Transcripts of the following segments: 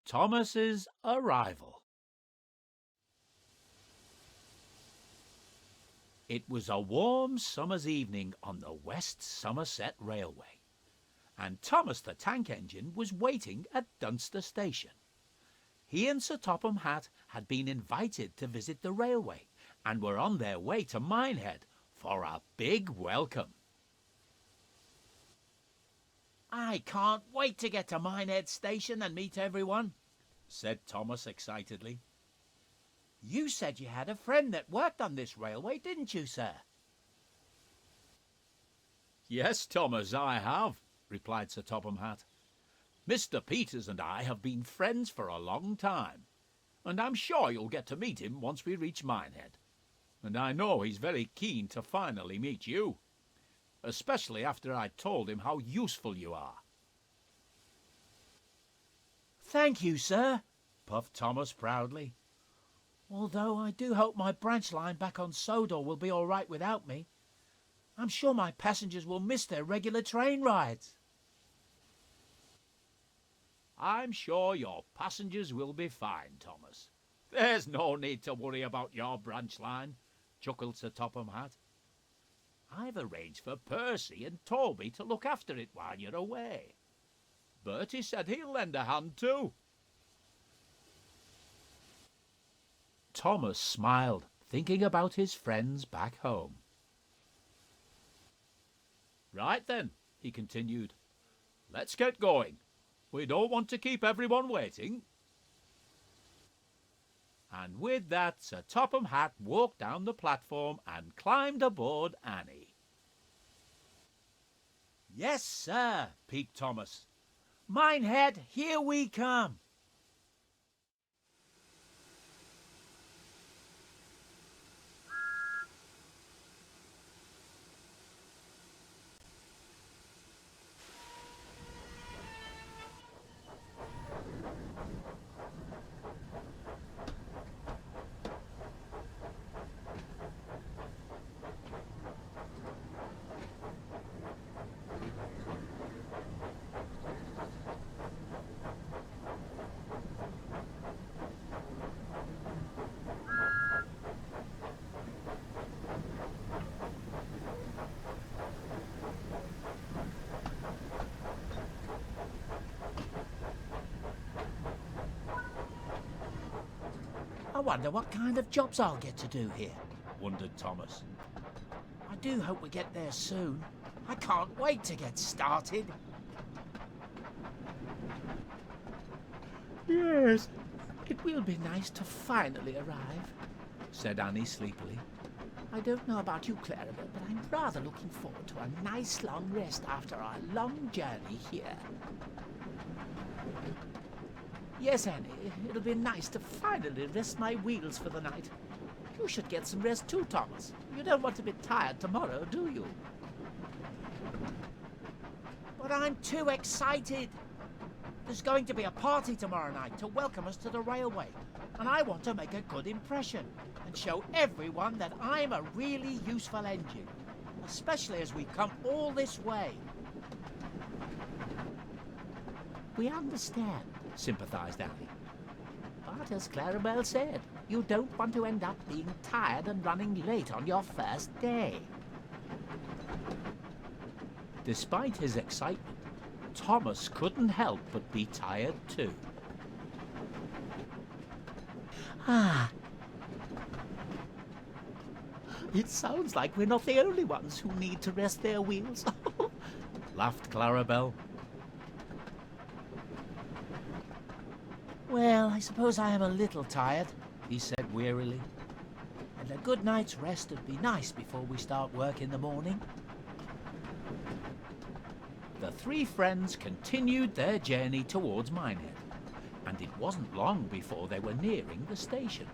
Thomas's arrival. It was a warm summer's evening on the West Somerset Railway, and Thomas the tank engine was waiting at Dunster Station. He and Sir Topham Hatt had been invited to visit the railway and were on their way to Minehead for a big welcome. "I can't wait to get to Minehead Station and meet everyone," said Thomas excitedly. "You said you had a friend that worked on this railway, didn't you, sir?" "Yes, Thomas, I have," replied Sir Topham Hatt. "Mr. Peters and I have been friends for a long time, and I'm sure you'll get to meet him once we reach Minehead. And I know he's very keen to finally meet you, especially after I told him how useful you are." "Thank you, sir," puffed Thomas proudly. "Although I do hope my branch line back on Sodor will be all right without me. I'm sure my passengers will miss their regular train rides." "I'm sure your passengers will be fine, Thomas. There's no need to worry about your branch line," chuckled Sir Topham Hatt. "I've arranged for Percy and Toby to look after it while you're away. Bertie said he'll lend a hand too." Thomas smiled, thinking about his friends back home. "Right then," he continued, "let's get going. We don't want to keep everyone waiting." And with that, Sir Topham Hatt walked down the platform and climbed aboard Annie. "Yes, sir," peeped Thomas. "Minehead, here we come." "I wonder what kind of jobs I'll get to do here," wondered Thomas. "I do hope we get there soon. I can't wait to get started." "Yes, it will be nice to finally arrive," said Annie sleepily. "I don't know about you, Clarabel, but I'm rather looking forward to a nice long rest after our long journey here." "Yes, Annie, it'll be nice to finally rest my wheels for the night. You should get some rest too, Thomas. You don't want to be tired tomorrow, do you?" "But I'm too excited. There's going to be a party tomorrow night to welcome us to the railway, and I want to make a good impression and show everyone that I'm a really useful engine, especially as we've come all this way." "We understand," sympathised Annie. "But as Clarabel said, you don't want to end up being tired and running late on your first day." Despite his excitement, Thomas couldn't help but be tired too. "It sounds like we're not the only ones who need to rest their wheels," laughed Clarabel. "Well, I suppose I am a little tired," he said wearily. "And a good night's rest would be nice before we start work in the morning." The three friends continued their journey towards Minehead, and it wasn't long before they were nearing the station.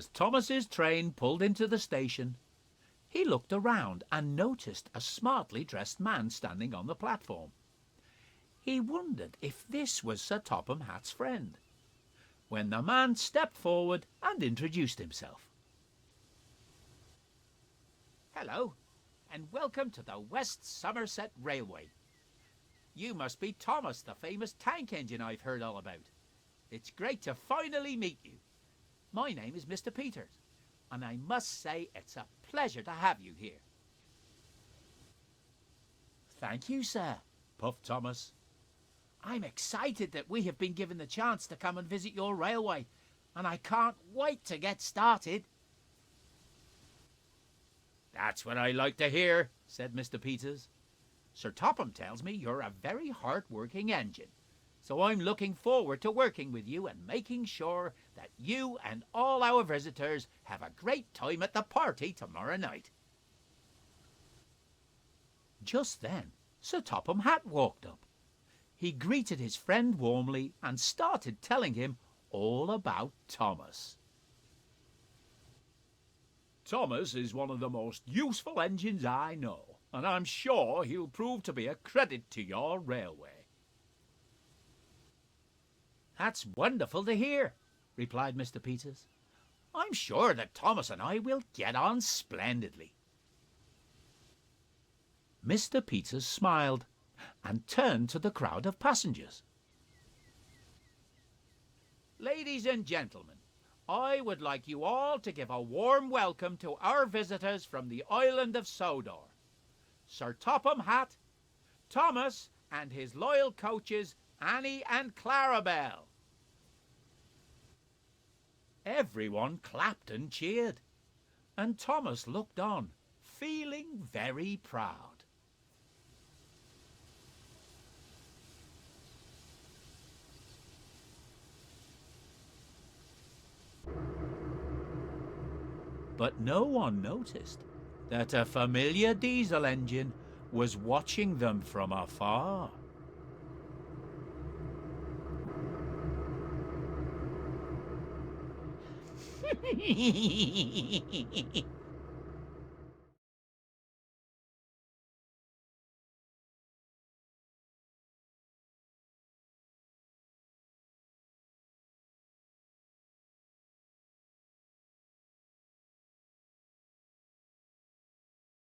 As Thomas's train pulled into the station, he looked around and noticed a smartly dressed man standing on the platform. He wondered if this was Sir Topham Hatt's friend, when the man stepped forward and introduced himself. "Hello, and welcome to the West Somerset Railway. You must be Thomas, the famous tank engine I've heard all about. It's great to finally meet you. My name is Mr. Peters, and I must say it's a pleasure to have you here." "Thank you, sir," puffed Thomas. "I'm excited that we have been given the chance to come and visit your railway, and I can't wait to get started." "That's what I like to hear," said Mr. Peters. "Sir Topham tells me you're a very hard-working engine, so I'm looking forward to working with you and making sure that you and all our visitors have a great time at the party tomorrow night." Just then, Sir Topham Hatt walked up. He greeted his friend warmly and started telling him all about Thomas. "Thomas is one of the most useful engines I know, and I'm sure he'll prove to be a credit to your railway." "That's wonderful to hear," replied Mr. Peters. "I'm sure that Thomas and I will get on splendidly." Mr. Peters smiled and turned to the crowd of passengers. "Ladies and gentlemen, I would like you all to give a warm welcome to our visitors from the island of Sodor, Sir Topham Hatt, Thomas, and his loyal coaches Annie and Clarabelle." Everyone clapped and cheered, and Thomas looked on, feeling very proud. But no one noticed that a familiar diesel engine was watching them from afar.